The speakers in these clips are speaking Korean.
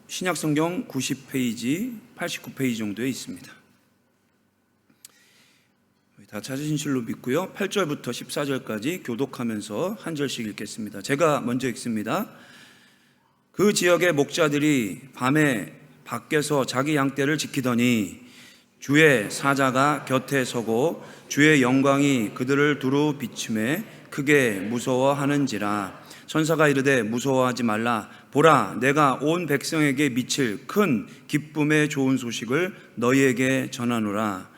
신약성경 90페이지, 89페이지 정도에 있습니다. 다 찾으신 줄로 믿고요. 8절부터 14절까지 교독하면서 한 절씩 읽겠습니다. 제가 먼저 읽습니다. 그 지역의 목자들이 밤에 밖에서 자기 양떼를 지키더니 주의 사자가 곁에 서고 주의 영광이 그들을 두루 비추매 크게 무서워하는지라. 천사가 이르되 무서워하지 말라. 보라, 내가 온 백성에게 미칠 큰 기쁨의 좋은 소식을 너희에게 전하노라.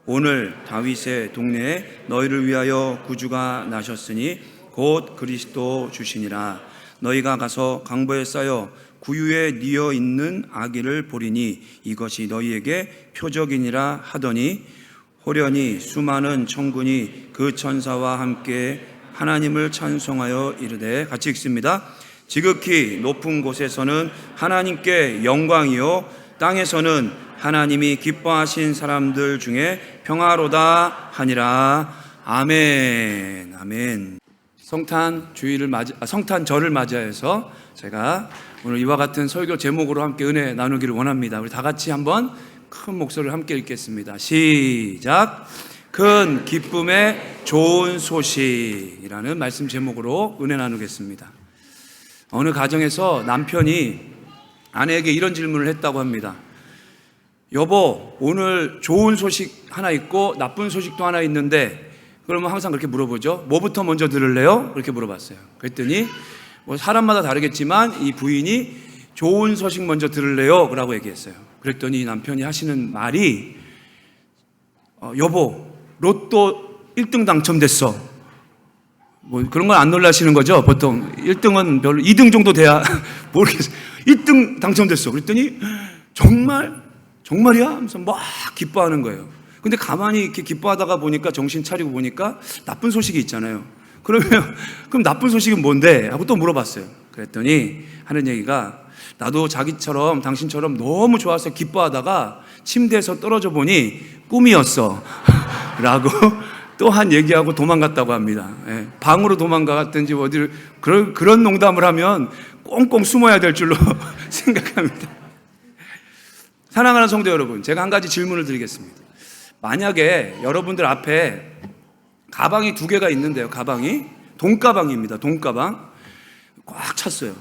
오늘 다윗의 동네에 너희를 위하여 구주가 나셨으니 곧 그리스도 주시니라. 너희가 가서 강보에 쌓여 구유에 뉘어 있는 아기를 보리니 이것이 너희에게 표적이니라 하더니 호련히 수많은 천군이 그 천사와 함께 하나님을 찬송하여 이르되, 같이 읽습니다. 지극히 높은 곳에서는 하나님께 영광이요 땅에서는 하나님이 기뻐하신 사람들 중에 평화로다 하니라. 아멘. 아멘. 성탄절을 맞이해서 제가 오늘 이와 같은 설교 제목으로 함께 은혜 나누기를 원합니다. 우리 다 같이 한번 큰 목소리를 함께 읽겠습니다. 시작. 큰 기쁨의 좋은 소식이라는 말씀 제목으로 은혜 나누겠습니다. 어느 가정에서 남편이 아내에게 이런 질문을 했다고 합니다. 여보, 오늘 좋은 소식 하나 있고 나쁜 소식도 하나 있는데, 그러면 항상 그렇게 물어보죠. 뭐부터 먼저 들을래요? 그렇게 물어봤어요. 그랬더니 뭐 사람마다 다르겠지만 이 부인이 좋은 소식 먼저 들을래요? 라고 얘기했어요. 그랬더니 남편이 하시는 말이 여보, 로또 1등 당첨됐어. 뭐 그런 건 안 놀라시는 거죠? 보통 1등은 별로 2등 정도 돼야 모르겠어요. 1등 당첨됐어. 그랬더니 정말이야? 하면서 막 기뻐하는 거예요. 근데 가만히 이렇게 기뻐하다가 보니까, 정신 차리고 보니까 나쁜 소식이 있잖아요. 그럼 나쁜 소식은 뭔데? 하고 또 물어봤어요. 그랬더니 하는 얘기가, 나도 자기처럼 당신처럼 너무 좋아서 기뻐하다가 침대에서 떨어져 보니 꿈이었어 라고 또한 얘기하고 도망갔다고 합니다. 예, 방으로 도망갔든지 어디를, 그런 농담을 하면 꽁꽁 숨어야 될 줄로 생각합니다. 사랑하는 성도 여러분, 제가 한 가지 질문을 드리겠습니다. 만약에 여러분들 앞에 가방이 2개가 있는데요. 가방이 돈가방입니다. 돈가방 꽉 찼어요.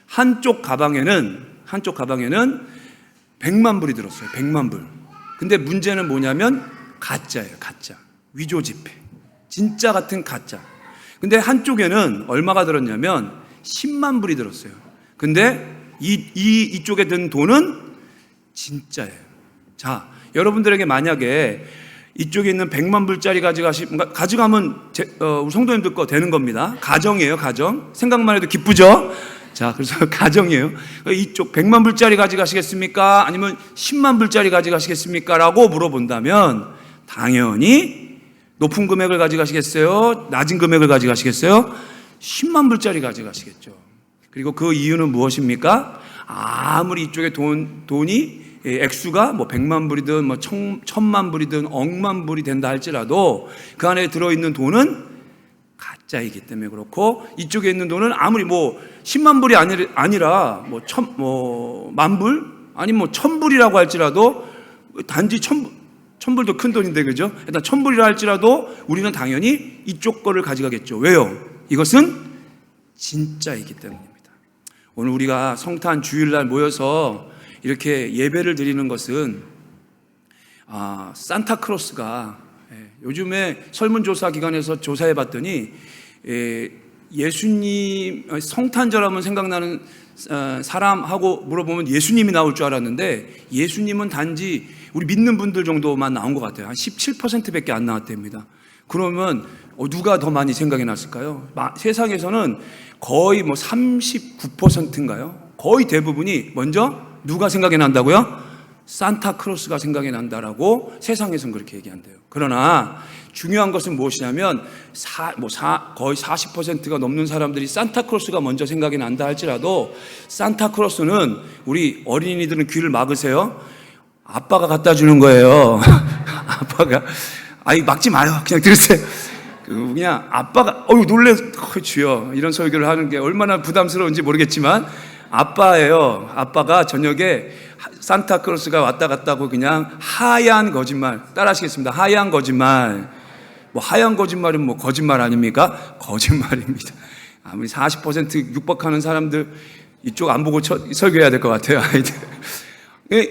한쪽 가방에는 100만 불이 들었어요. 100만 불. 근데 문제는 뭐냐면 가짜예요. 가짜. 위조 지폐. 진짜 같은 가짜. 근데 한쪽에는 얼마가 들었냐면 10만 불이 들었어요. 근데 이쪽에 든 돈은 진짜예요. 자, 여러분들에게 만약에 이쪽에 있는 100만 불짜리 가져가면 우리 성도님들 거 되는 겁니다. 가정이에요, 가정. 생각만 해도 기쁘죠? 자, 그래서 가정이에요. 이쪽 100만 불짜리 가져가시겠습니까? 아니면 10만 불짜리 가져가시겠습니까? 라고 물어본다면 당연히 높은 금액을 가져가시겠어요? 낮은 금액을 가져가시겠어요? 10만 불짜리 가져가시겠죠. 그리고 그 이유는 무엇입니까? 아무리 이쪽에 돈이 액수가 뭐 100만 불이든 뭐 1000만 불이든 억만 불이 된다 할지라도 그 안에 들어있는 돈은 가짜이기 때문에 그렇고, 이쪽에 있는 돈은 아무리 뭐 10만 불이 아니라 뭐 만 불? 아니면 뭐 1000불이라고 할지라도, 단지 1000불도 큰 돈인데, 그죠? 일단 1000불이라 할지라도 우리는 당연히 이쪽 거를 가져가겠죠. 왜요? 이것은 진짜이기 때문입니다. 오늘 우리가 성탄 주일날 모여서 이렇게 예배를 드리는 것은 산타크로스가, 요즘에 설문조사 기관에서 조사해 봤더니 예수님 성탄절하면 생각나는 사람하고 물어보면 예수님이 나올 줄 알았는데, 예수님은 단지 우리 믿는 분들 정도만 나온 것 같아요. 한 17%밖에 안 나왔답니다. 그러면 누가 더 많이 생각이 났을까요? 세상에서는 거의 뭐 39%인가요? 거의 대부분이 먼저 누가 생각이 난다고요? 산타크로스가 생각이 난다라고 세상에서는 그렇게 얘기한대요. 그러나 중요한 것은 무엇이냐면 거의 40%가 넘는 사람들이 산타크로스가 먼저 생각이 난다 할지라도, 산타크로스는, 우리 어린이들은 귀를 막으세요. 아빠가 갖다 주는 거예요. 아빠가, 막지 마요. 그냥 들으세요. 그냥 아빠가 놀래 주여, 이런 설교를 하는 게 얼마나 부담스러운지 모르겠지만 아빠예요. 아빠가 저녁에 산타크로스가 왔다 갔다 하고 그냥 하얀 거짓말. 따라하시겠습니다. 하얀 거짓말. 뭐 하얀 거짓말은 뭐 거짓말 아닙니까? 거짓말입니다. 아무리 40% 육박하는 사람들 이쪽 안 보고 설교해야 될 것 같아요. 아이들.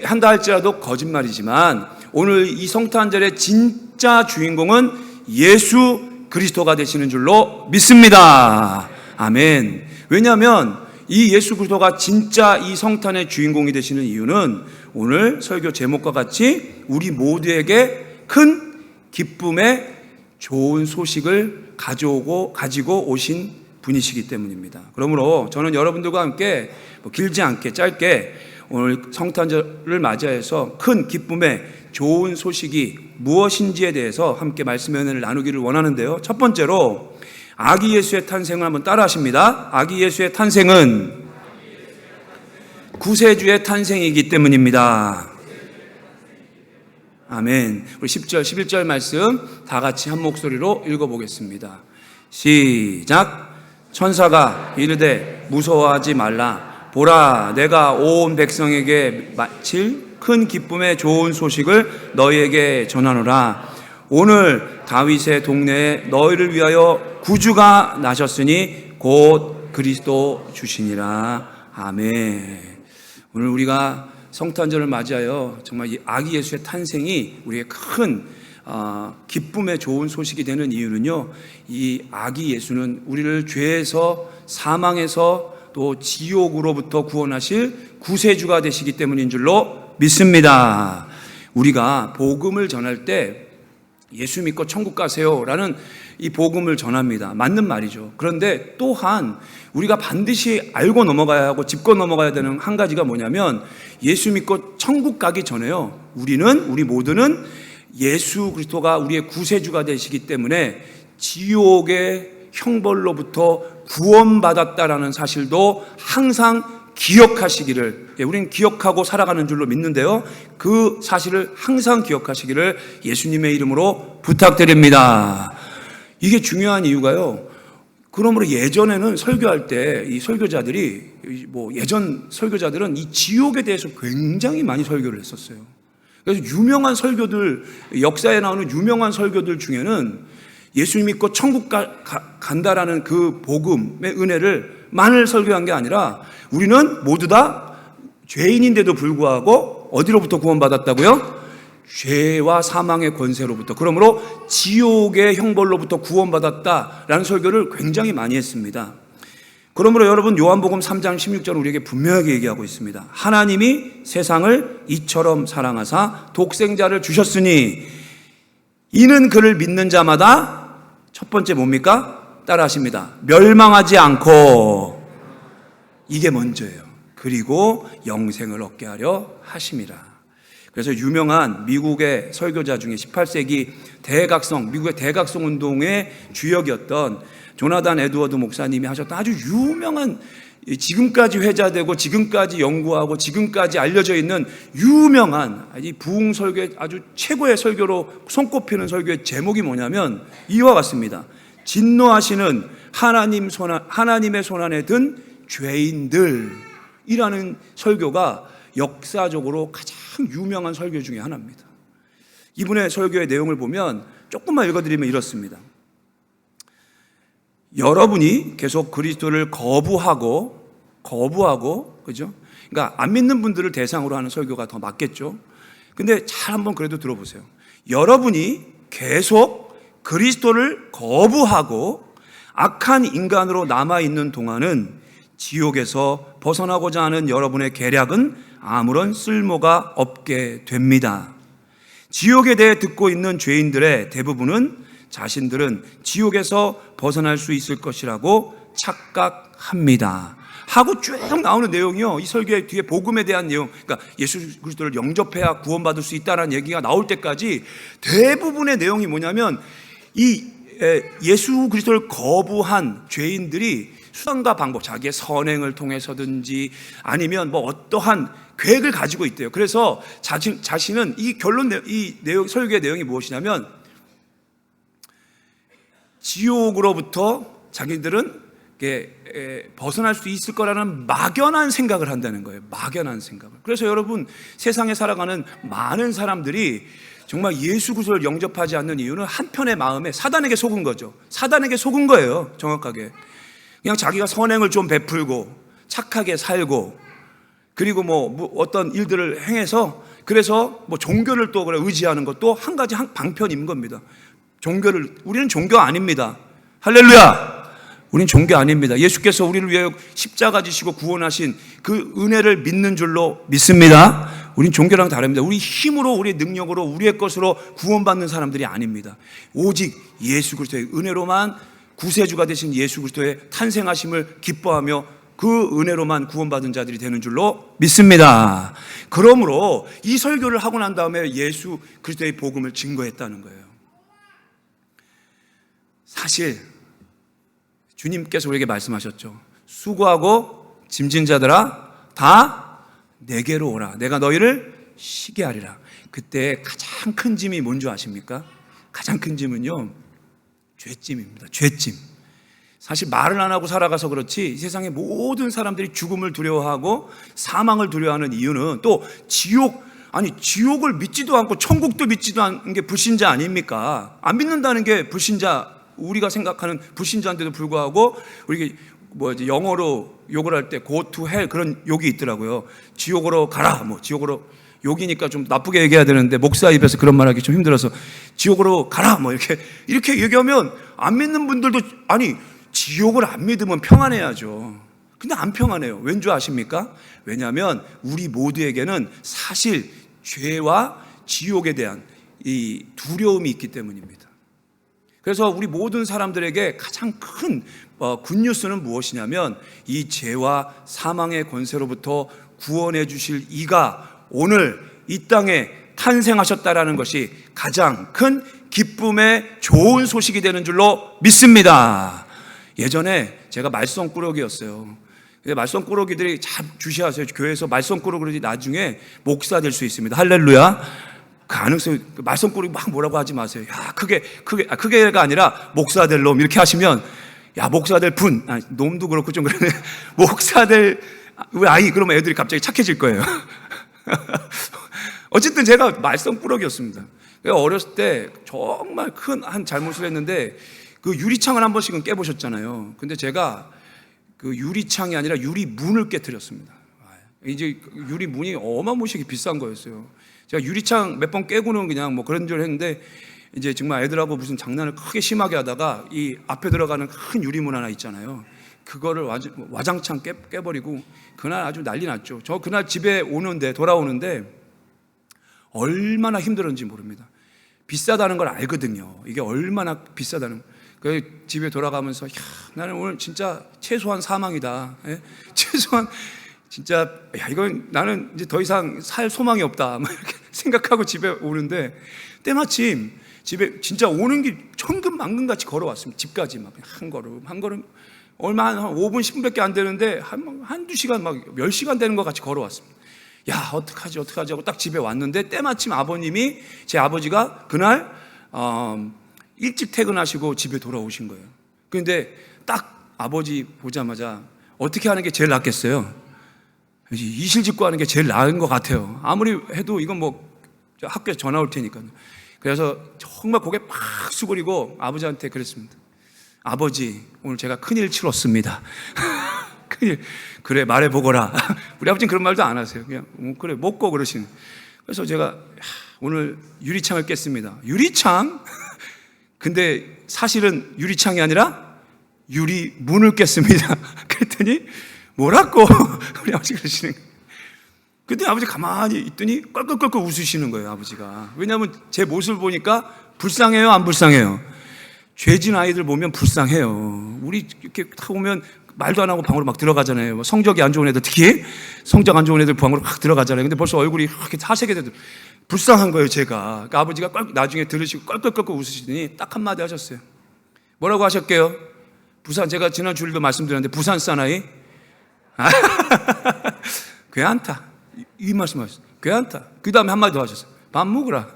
한다 할지라도 거짓말이지만 오늘 이 성탄절의 진짜 주인공은 예수 그리스도가 되시는 줄로 믿습니다. 아멘. 왜냐하면 이 예수 그리스도가 진짜 이 성탄의 주인공이 되시는 이유는 오늘 설교 제목과 같이 우리 모두에게 큰 기쁨의 좋은 소식을 가지고 오신 분이시기 때문입니다. 그러므로 저는 여러분들과 함께 길지 않게 짧게 오늘 성탄절을 맞이해서 큰 기쁨의 좋은 소식이 무엇인지에 대해서 함께 말씀의 은혜를 나누기를 원하는데요. 첫 번째로 아기 예수의 탄생을 한번 따라 하십니다. 아기 예수의 탄생은 구세주의 탄생이기 때문입니다. 아멘. 우리 10절, 11절 말씀 다 같이 한 목소리로 읽어보겠습니다. 시작. 천사가 이르되 무서워하지 말라. 보라, 내가 온 백성에게 마칠 큰 기쁨의 좋은 소식을 너희에게 전하노라. 오늘 다윗의 동네에 너희를 위하여 구주가 나셨으니 곧 그리스도 주시니라. 아멘. 오늘 우리가 성탄절을 맞이하여 정말 이 아기 예수의 탄생이 우리의 큰 기쁨의 좋은 소식이 되는 이유는요, 이 아기 예수는 우리를 죄에서, 사망에서 또 지옥으로부터 구원하실 구세주가 되시기 때문인 줄로 믿습니다. 우리가 복음을 전할 때 예수 믿고 천국 가세요라는 이 복음을 전합니다. 맞는 말이죠. 그런데 또한 우리가 반드시 알고 넘어가야 하고 짚고 넘어가야 되는 한 가지가 뭐냐면, 예수 믿고 천국 가기 전에요, 우리 모두는 예수 그리스도가 우리의 구세주가 되시기 때문에 지옥의 형벌로부터 구원받았다라는 사실도 항상 기억하시기를, 우리는 기억하고 살아가는 줄로 믿는데요, 그 사실을 항상 기억하시기를 예수님의 이름으로 부탁드립니다. 이게 중요한 이유가요, 그러므로 예전에는 설교할 때 이 설교자들이 예전 설교자들은 이 지옥에 대해서 굉장히 많이 설교를 했었어요. 그래서 유명한 설교들, 역사에 나오는 유명한 설교들 중에는 예수 믿고 천국 간다라는 그 복음의 은혜를 만을 설교한 게 아니라, 우리는 모두 다 죄인인데도 불구하고 어디로부터 구원받았다고요? 죄와 사망의 권세로부터, 그러므로 지옥의 형벌로부터 구원받았다라는 설교를 굉장히 많이 했습니다. 그러므로 여러분, 요한복음 3장 16절 우리에게 분명하게 얘기하고 있습니다. 하나님이 세상을 이처럼 사랑하사 독생자를 주셨으니 이는 그를 믿는 자마다, 첫 번째 뭡니까? 따라 하십니다. 멸망하지 않고, 이게 먼저예요. 그리고 영생을 얻게 하려 하심이라. 그래서 유명한 미국의 설교자 중에 18세기 미국의 대각성 운동의 주역이었던 조나단 에드워드 목사님이 하셨던 아주 유명한, 지금까지 회자되고 지금까지 연구하고 지금까지 알려져 있는 유명한 이 부흥 설교의 아주 최고의 설교로 손꼽히는 설교의 제목이 뭐냐면 이와 같습니다. 진노하시는 하나님의 손안에 든 죄인들이라는 설교가 역사적으로 가장 유명한 설교 중에 하나입니다. 이분의 설교의 내용을 보면 조금만 읽어드리면 이렇습니다. 여러분이 계속 그리스도를 거부하고, 그죠? 그러니까 안 믿는 분들을 대상으로 하는 설교가 더 맞겠죠? 근데 잘 한번 그래도 들어보세요. 여러분이 계속 그리스도를 거부하고 악한 인간으로 남아있는 동안은 지옥에서 벗어나고자 하는 여러분의 계략은 아무런 쓸모가 없게 됩니다. 지옥에 대해 듣고 있는 죄인들의 대부분은 자신들은 지옥에서 벗어날 수 있을 것이라고 착각합니다. 하고 쭉 나오는 내용이요, 이 설교의 뒤에 복음에 대한 내용, 그러니까 예수 그리스도를 영접해야 구원받을 수 있다는 얘기가 나올 때까지 대부분의 내용이 뭐냐면, 이 예수 그리스도를 거부한 죄인들이 수단과 방법, 자기의 선행을 통해서든지 아니면 어떠한 계획을 가지고 있대요. 그래서 자신은 이 내용, 설교의 내용이 무엇이냐면, 지옥으로부터 자기들은 벗어날 수 있을 거라는 막연한 생각을 한다는 거예요. 막연한 생각을. 그래서 여러분, 세상에 살아가는 많은 사람들이 정말 예수 그리스도를 영접하지 않는 이유는 한편의 마음에 사단에게 속은 거죠. 사단에게 속은 거예요. 정확하게. 그냥 자기가 선행을 좀 베풀고 착하게 살고, 그리고 뭐 어떤 일들을 행해서, 그래서 뭐 종교를 또 그래 의지하는 것도 한 가지 방편인 겁니다. 우리는 종교 아닙니다. 할렐루야! 우린 종교 아닙니다. 예수께서 우리를 위해 십자가 지시고 구원하신 그 은혜를 믿는 줄로 믿습니다. 우린 종교랑 다릅니다. 우리 힘으로, 우리의 능력으로, 우리의 것으로 구원받는 사람들이 아닙니다. 오직 예수 그리스도의 은혜로만, 구세주가 되신 예수 그리스도의 탄생하심을 기뻐하며 그 은혜로만 구원받은 자들이 되는 줄로 믿습니다. 그러므로 이 설교를 하고 난 다음에 예수 그리스도의 복음을 증거했다는 거예요. 사실 주님께서 우리에게 말씀하셨죠. 수고하고 짐진 자들아 다 내게로 오라. 내가 너희를 쉬게 하리라. 그때 가장 큰 짐이 뭔지 아십니까? 가장 큰 짐은요, 죄짐입니다. 죄짐. 사실 말을 안 하고 살아가서 그렇지, 이 세상의 모든 사람들이 죽음을 두려워하고 사망을 두려워하는 이유는 또 지옥을 믿지도 않고 천국도 믿지도 않는 게 불신자 아닙니까? 안 믿는다는 게 불신자, 우리가 생각하는 불신자인데도 불구하고 우리 영어로 욕을 할 때 go to hell 그런 욕이 있더라고요. 지옥으로 가라. 지옥으로, 욕이니까 좀 나쁘게 얘기해야 되는데 목사 입에서 그런 말 하기 좀 힘들어서 지옥으로 가라 이렇게 얘기하면 안 믿는 분들도, 아니 지옥을 안 믿으면 평안해야죠. 근데 안 평안해요. 왠 줄 아십니까? 왜냐하면 우리 모두에게는 사실 죄와 지옥에 대한 이 두려움이 있기 때문입니다. 그래서 우리 모든 사람들에게 가장 큰 굿뉴스는 무엇이냐면, 이 죄와 사망의 권세로부터 구원해 주실 이가 오늘 이 땅에 탄생하셨다라는 것이 가장 큰 기쁨의 좋은 소식이 되는 줄로 믿습니다. 예전에 제가 말썽꾸러기였어요. 말썽꾸러기들이 잘 주시하세요. 교회에서 말썽꾸러기들이 나중에 목사 될 수 있습니다. 할렐루야. 가능성이, 말썽꾸러기 막 뭐라고 하지 마세요. 야, 크게가 아니라 목사 될 놈 이렇게 하시면, 야, 목사 될 놈도 그렇고 좀 그러네. 목사 될 우리 아이, 그러면 애들이 갑자기 착해질 거예요. 어쨌든 제가 말썽꾸러기였습니다. 어렸을 때 정말 큰 한 잘못을 했는데, 그 유리창을 한 번씩은 깨보셨잖아요. 근데 제가 그 유리창이 아니라 유리문을 깨뜨렸습니다. 이제 유리문이 어마무시하게 비싼 거였어요. 제가 유리창 몇 번 깨고는 그냥 그런 줄 했는데, 이제 정말 애들하고 무슨 장난을 크게 심하게 하다가 이 앞에 들어가는 큰 유리문 하나 있잖아요. 그거를 와장창 깨버리고 그날 아주 난리 났죠. 저 그날 집에 돌아오는데 얼마나 힘들었는지 모릅니다. 비싸다는 걸 알거든요. 이게 얼마나 비싸다는. 그 집에 돌아가면서, 야, 나는 오늘 진짜 최소한 사망이다. 예? 최소한 진짜, 야, 이건 나는 이제 더 이상 살 소망이 없다. 이렇게 생각하고 집에 오는데, 때마침 집에 진짜 오는 길 천근만근같이 걸어왔습니다. 집까지 한 걸음 얼마 한 5분 10분밖에 안 되는데 한두 시간 몇 시간 되는 것 같이 걸어왔습니다. 야, 어떡하지 하고 딱 집에 왔는데, 때마침 제 아버지가 그날 일찍 퇴근하시고 집에 돌아오신 거예요. 그런데 딱 아버지 보자마자 어떻게 하는 게 제일 낫겠어요? 이실직고 하는 게 제일 나은 것 같아요. 아무리 해도 이건 학교에서 전화 올 테니까요. 그래서 정말 고개 팍 숙이고 아버지한테 그랬습니다. 아버지, 오늘 제가 큰일 치렀습니다. 큰일. 그래, 말해보거라. 우리 아버지는 그런 말도 안 하세요. 그냥 그래, 먹고 그러시는. 그래서 제가 오늘 유리창을 깼습니다. 유리창? 근데 사실은 유리창이 아니라 유리문을 깼습니다. 그랬더니 뭐라고 우리 아버지 그러시는 거예요. 그때 아버지 가만히 있더니 껄껄껄껄 웃으시는 거예요. 아버지가. 왜냐하면 제 모습을 보니까 불쌍해요, 안 불쌍해요? 죄진 아이들 보면 불쌍해요. 우리 이렇게 딱 보면 말도 안 하고 방으로 막 들어가잖아요. 성적이 안 좋은 애들, 특히 성적 안 좋은 애들 방으로 확 들어가잖아요. 근데 벌써 얼굴이 이렇게 사색이 되더 불쌍한 거예요, 제가. 그러니까 아버지가 나중에 들으시고 껄껄껄껄 웃으시더니 딱 한마디 하셨어요. 뭐라고 하셨게요? 제가 지난 주일도 말씀드렸는데, 부산 사나이? 괜찮다. 이 말씀 하셨어요. 괜찮다. 그 다음에 한마디 더 하셨어요. 밥 먹으라.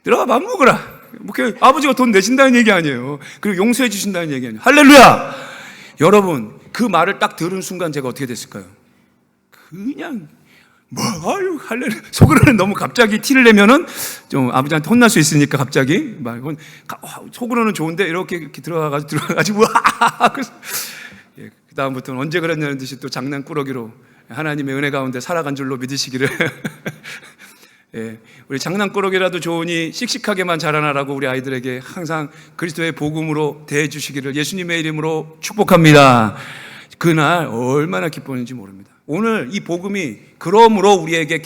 들어가 밥 먹으라. 뭐 아버지가 돈 내신다는 얘기 아니에요. 그리고 용서해 주신다는 얘기 아니에요. 할렐루야! 여러분, 그 말을 딱 들은 순간 제가 어떻게 됐을까요? 그냥 아유 할렐루야. 속으로는 너무 갑자기 티를 내면은 좀 아버지한테 혼날 수 있으니까 갑자기 말고 속으로는 좋은데 이렇게 들어가가지고 그래서 그 다음부터는 언제 그랬냐는 듯이 또 장난꾸러기로 하나님의 은혜 가운데 살아간 줄로 믿으시기를. 우리 장난꾸러기라도 좋으니 씩씩하게만 자라나라고 우리 아이들에게 항상 그리스도의 복음으로 대해주시기를 예수님의 이름으로 축복합니다. 그날 얼마나 기뻤는지 모릅니다. 오늘 이 복음이 그러므로 우리에게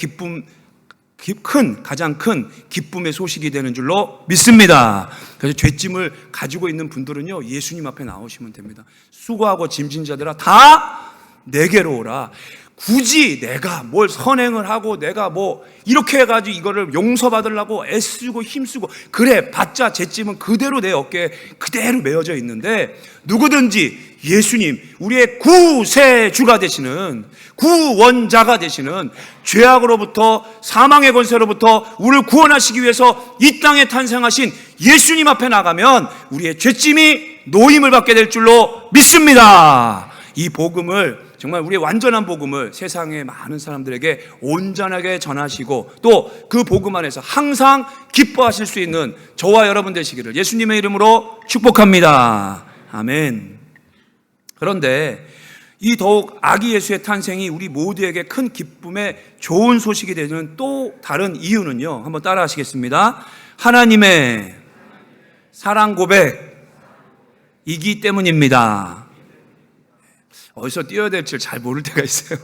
가장 큰 기쁨의 소식이 되는 줄로 믿습니다. 그래서 죄짐을 가지고 있는 분들은요, 예수님 앞에 나오시면 됩니다. 수고하고 짐진 자들아 다 내게로 오라. 굳이 내가 뭘 선행을 하고 내가 뭐 이렇게 해가지고 이거를 용서받으려고 애쓰고 힘쓰고 그래 봤자 죄짐은 그대로 내 어깨에 그대로 메어져 있는데, 누구든지 예수님 우리의 구세주가 되시는 구원자가 되시는 죄악으로부터 사망의 권세로부터 우리를 구원하시기 위해서 이 땅에 탄생하신 예수님 앞에 나가면 우리의 죄짐이 노임을 받게 될 줄로 믿습니다. 이 복음을 정말 우리의 완전한 복음을 세상의 많은 사람들에게 온전하게 전하시고 또 그 복음 안에서 항상 기뻐하실 수 있는 저와 여러분 되시기를 예수님의 이름으로 축복합니다. 아멘. 그런데 이 더욱 아기 예수의 탄생이 우리 모두에게 큰 기쁨의 좋은 소식이 되는 또 다른 이유는요, 한번 따라 하시겠습니다. 하나님의 사랑 고백이기 때문입니다. 어디서 띄워야 될지 잘 모를 때가 있어요.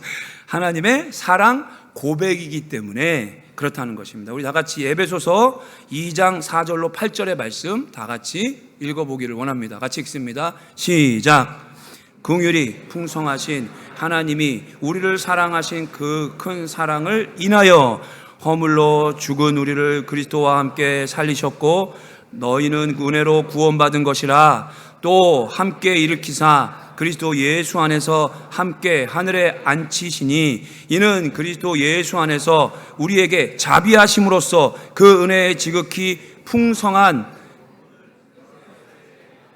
하나님의 사랑 고백이기 때문에 그렇다는 것입니다. 우리 다 같이 에베소서 2장 4절로 8절의 말씀 다 같이 읽어보기를 원합니다. 같이 읽습니다. 시작. 긍휼이 풍성하신 하나님이 우리를 사랑하신 그 큰 사랑을 인하여 허물로 죽은 우리를 그리스도와 함께 살리셨고 너희는 은혜로 구원받은 것이라 또 함께 일으키사 그리스도 예수 안에서 함께 하늘에 앉히시니 이는 그리스도 예수 안에서 우리에게 자비하심으로써 그 은혜의 지극히 풍성한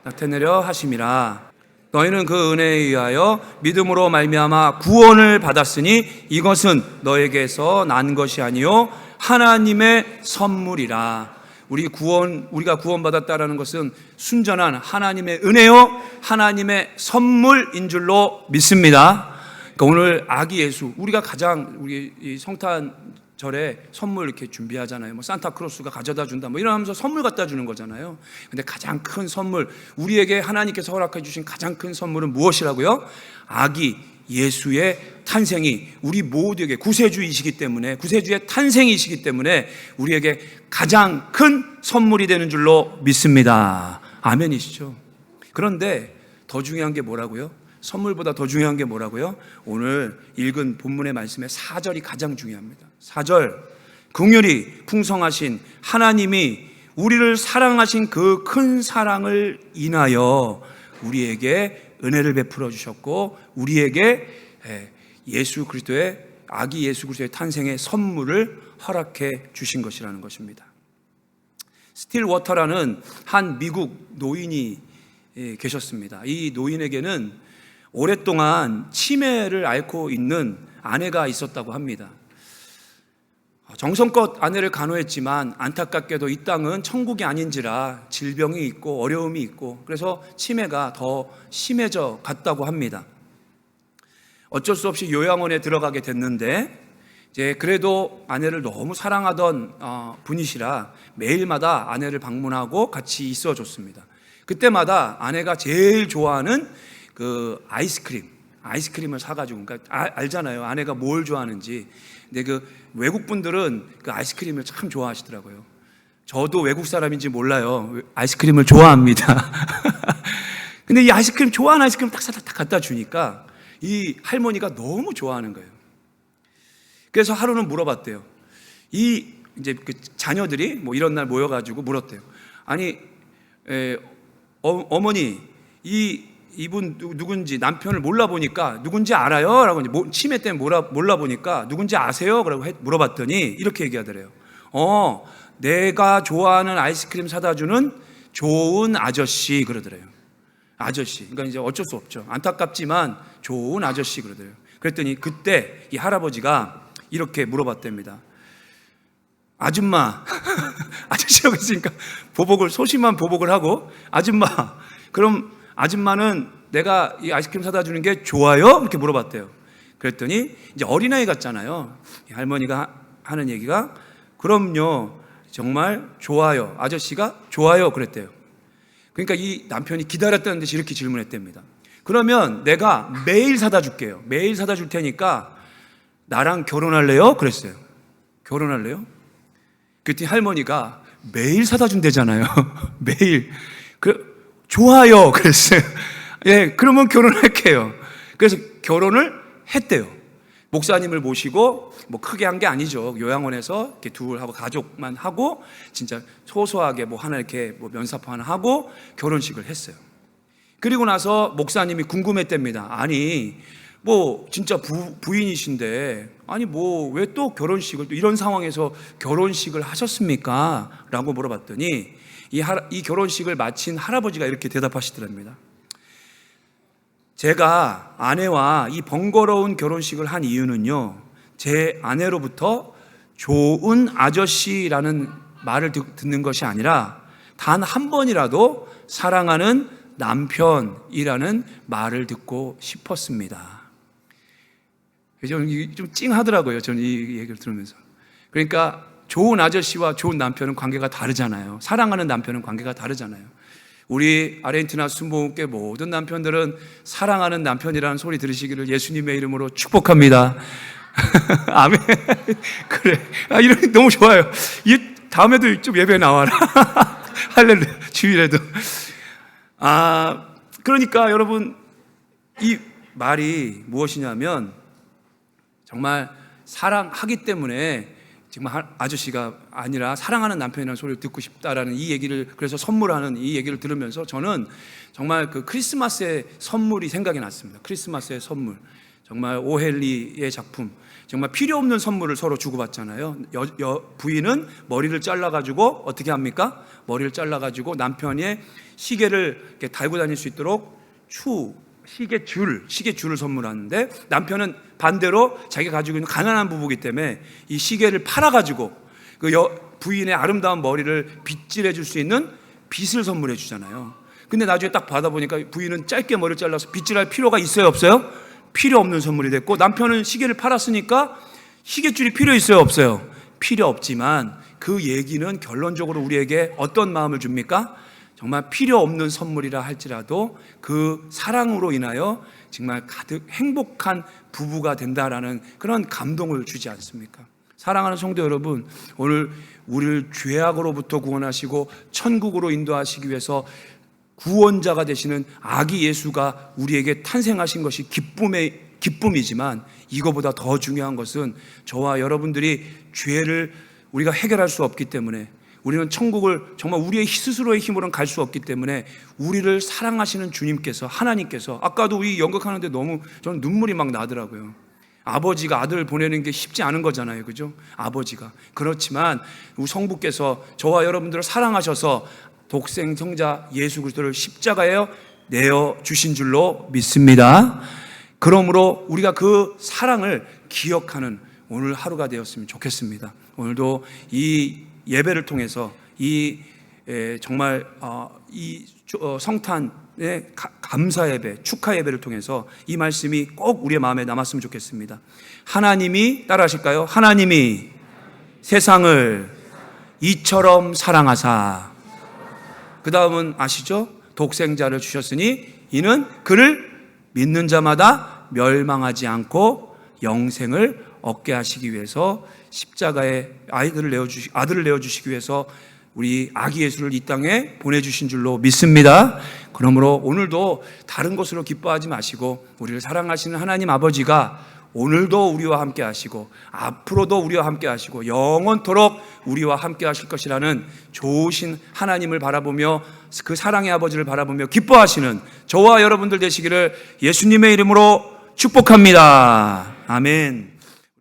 나타내려 하심이라. 너희는 그 은혜에 의하여 믿음으로 말미암아 구원을 받았으니 이것은 너에게서 난 것이 아니요 하나님의 선물이라. 우리가 구원받았다라는 것은 순전한 하나님의 은혜요 하나님의 선물인 줄로 믿습니다. 그러니까 오늘 아기 예수, 우리가 가장 우리 이 성탄절에 선물 이렇게 준비하잖아요. 뭐 산타크로스가 가져다 준다 뭐 이러면서 선물 갖다 주는 거잖아요. 근데 가장 큰 선물, 우리에게 하나님께서 허락해 주신 가장 큰 선물은 무엇이라고요? 아기 예수의 탄생이 우리 모두에게 구세주이시기 때문에, 구세주의 탄생이시기 때문에 우리에게 가장 큰 선물이 되는 줄로 믿습니다. 아멘이시죠? 그런데 더 중요한 게 뭐라고요? 선물보다 더 중요한 게 뭐라고요? 오늘 읽은 본문의 말씀의 4절이 가장 중요합니다. 4절. 긍휼이 풍성하신 하나님이 우리를 사랑하신 그 큰 사랑을 인하여 우리에게 은혜를 베풀어 주셨고 우리에게 예수 그리스도의 아기 예수 그리스도의 탄생의 선물을 허락해 주신 것이라는 것입니다. 스틸워터라는 한 미국 노인이 계셨습니다. 이 노인에게는 오랫동안 치매를 앓고 있는 아내가 있었다고 합니다. 정성껏 아내를 간호했지만 안타깝게도 이 땅은 천국이 아닌지라 질병이 있고 어려움이 있고 그래서 치매가 더 심해져 갔다고 합니다. 어쩔 수 없이 요양원에 들어가게 됐는데 이제 그래도 아내를 너무 사랑하던 분이시라 매일마다 아내를 방문하고 같이 있어줬습니다. 그때마다 아내가 제일 좋아하는 그 아이스크림을 사가지고, 그러니까 알잖아요. 아내가 뭘 좋아하는지. 근데 그 외국 분들은 그 아이스크림을 참 좋아하시더라고요. 저도 외국 사람인지 몰라요. 아이스크림을 좋아합니다. 근데 이 아이스크림 좋아하는 아이스크림 딱 갖다 주니까 이 할머니가 너무 좋아하는 거예요. 그래서 하루는 물어봤대요. 이제 그 자녀들이 뭐 이런 날 모여가지고 물었대요. 아니, 어머니, 이분 누군지 남편을 몰라보니까 누군지 알아요? 라고 치매 때문에 몰라보니까 누군지 아세요? 라고 물어봤더니 이렇게 얘기하더래요. 내가 좋아하는 아이스크림 사다 주는 좋은 아저씨 그러더래요. 아저씨. 그러니까 이제 어쩔 수 없죠. 안타깝지만 좋은 아저씨 그러더래요. 그랬더니 그때 이 할아버지가 이렇게 물어봤답니다. 아줌마, 아저씨라고 했으니까 소심한 보복을 하고, 아줌마, 그럼 아줌마는 내가 이 아이스크림 사다 주는 게 좋아요? 이렇게 물어봤대요. 그랬더니 이제 어린아이 같잖아요. 이 할머니가 하는 얘기가, 그럼요, 정말 좋아요. 아저씨가 좋아요. 그랬대요. 그러니까 이 남편이 기다렸다는 듯이 이렇게 질문했답니다. 그러면 내가 매일 사다 줄게요. 매일 사다 줄 테니까 나랑 결혼할래요? 그랬어요. 결혼할래요? 그랬더니 할머니가 매일 사다 준대잖아요. 매일. 좋아요. 그랬어요. 예, 그러면 결혼할게요. 그래서 결혼을 했대요. 목사님을 모시고 뭐 크게 한 게 아니죠. 요양원에서 이렇게 둘하고 가족만 하고 진짜 소소하게 뭐 하나 이렇게 뭐 면사포 하나 하고 결혼식을 했어요. 그리고 나서 목사님이 궁금했답니다. 아니 뭐 진짜 부인이신데 아니 뭐 왜 또 결혼식을 또 이런 상황에서 결혼식을 하셨습니까? 라고 물어봤더니 이 결혼식을 마친 할아버지가 이렇게 대답하시더랍니다. 제가 아내와 이 번거로운 결혼식을 한 이유는요, 제 아내로부터 좋은 아저씨라는 말을 듣는 것이 아니라 단 한 번이라도 사랑하는 남편이라는 말을 듣고 싶었습니다. 저는 좀 찡하더라고요. 저는 이 얘기를 들으면서. 그러니까 좋은 아저씨와 좋은 남편은 관계가 다르잖아요. 사랑하는 남편은 관계가 다르잖아요. 우리 아르헨티나 순복음교회 모든 남편들은 사랑하는 남편이라는 소리 들으시기를 예수님의 이름으로 축복합니다. 아멘. 그래. 이런 너무 좋아요. 다음에도 좀 예배 나와라. 할렐루야. 주일에도. 그러니까 여러분, 이 말이 무엇이냐면 정말 사랑하기 때문에 정말 아저씨가 아니라 사랑하는 남편이라는 소리를 듣고 싶다라는 이 얘기를, 그래서 선물하는 이 얘기를 들으면서 저는 정말 그 크리스마스의 선물이 생각이 났습니다. 크리스마스의 선물. 정말 오헬리의 작품. 정말 필요 없는 선물을 서로 주고받잖아요. 부인은 머리를 잘라가지고 어떻게 합니까? 머리를 잘라가지고 남편의 시계를 이렇게 달고 다닐 수 있도록 시계줄을 선물하는데, 남편은 반대로 자기가 가지고 있는 가난한 부부이기 때문에 이 시계를 팔아가지고 그 부인의 아름다운 머리를 빗질해 줄 수 있는 빗을 선물해 주잖아요. 근데 나중에 딱 받아보니까 부인은 짧게 머리를 잘라서 빗질할 필요가 있어요, 없어요? 필요 없는 선물이 됐고, 남편은 시계를 팔았으니까 시계줄이 필요 있어요, 없어요? 필요 없지만 그 얘기는 결론적으로 우리에게 어떤 마음을 줍니까? 정말 필요 없는 선물이라 할지라도 그 사랑으로 인하여 정말 가득 행복한 부부가 된다라는 그런 감동을 주지 않습니까? 사랑하는 성도 여러분, 오늘 우리를 죄악으로부터 구원하시고 천국으로 인도하시기 위해서 구원자가 되시는 아기 예수가 우리에게 탄생하신 것이 기쁨이지만, 이거보다 더 중요한 것은 저와 여러분들이 죄를 우리가 해결할 수 없기 때문에, 우리는 천국을 정말 우리의 스스로의 힘으로는 갈 수 없기 때문에 우리를 사랑하시는 주님께서, 하나님께서, 아까도 우리 연극하는데 너무 저는 눈물이 막 나더라고요. 아버지가 아들을 보내는 게 쉽지 않은 거잖아요, 그죠? 아버지가. 그렇지만 우리 성부께서 저와 여러분들을 사랑하셔서 독생 성자 예수 그리스도를 십자가에 내어 주신 줄로 믿습니다. 그러므로 우리가 그 사랑을 기억하는 오늘 하루가 되었으면 좋겠습니다. 오늘도 이 예배를 통해서 정말 이 성탄의 감사 예배, 축하 예배를 통해서 이 말씀이 꼭 우리의 마음에 남았으면 좋겠습니다. 하나님이, 따라하실까요? 하나님이 세상을 이처럼 사랑하사, 그 다음은 아시죠? 독생자를 주셨으니 이는 그를 믿는 자마다 멸망하지 않고 영생을 얻게 하시기 위해서 십자가에 아들을 내어주시기 위해서 우리 아기 예수를 이 땅에 보내주신 줄로 믿습니다. 그러므로 오늘도 다른 것으로 기뻐하지 마시고 우리를 사랑하시는 하나님 아버지가 오늘도 우리와 함께 하시고 앞으로도 우리와 함께 하시고 영원토록 우리와 함께 하실 것이라는 좋으신 하나님을 바라보며, 그 사랑의 아버지를 바라보며 기뻐하시는 저와 여러분들 되시기를 예수님의 이름으로 축복합니다. 아멘.